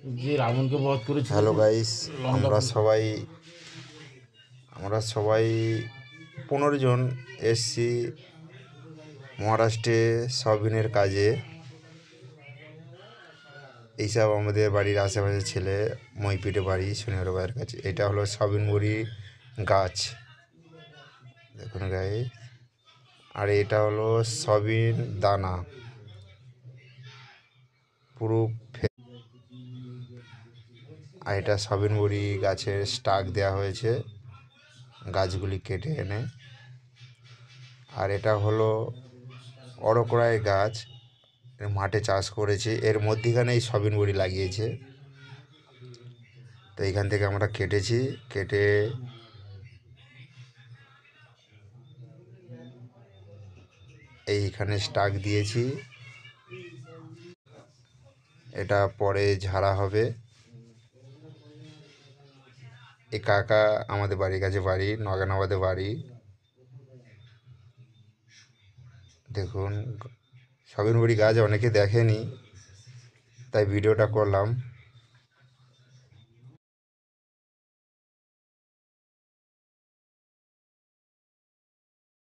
যে রাবণকে বধ করেছিল, হ্যালো গাইস, লঙ্কা। আমরা সবাই 15 জন এসছি মহারাষ্ট্রে সবিনের কাজে। এইসব আমাদের বাড়ির আশেপাশে ছেলে, মইপিটে বাড়ি, শনিবার বাড়ির কাছে। এটা হলো সবিন বড়ি গাছ, দেখুন গাইস। আর এটা হলো সবিন দানা, পুরো আর এটা সবিন বড়ি গাছের স্টাক দেওয়া হয়েছে গাছগুলি কেটে এনে। আর এটা হলো অরকড়াই গাছ, মাঠে চাষ করেছে, এর মধ্যিখানে এই সবিন বড়ি লাগিয়েছে। তো এইখান থেকে আমরা কেটেছি, কেটে এইখানে স্টাক দিয়েছি। এটা পরে ঝাড়া হবে। এই কাকা আমাদের বাড়ির কাছে বাড়ি, নগানাবাদে বাড়ি। দেখুন, সবিন বড়ি গাছ অনেকে দেখেনি, তাই ভিডিওটা করলাম।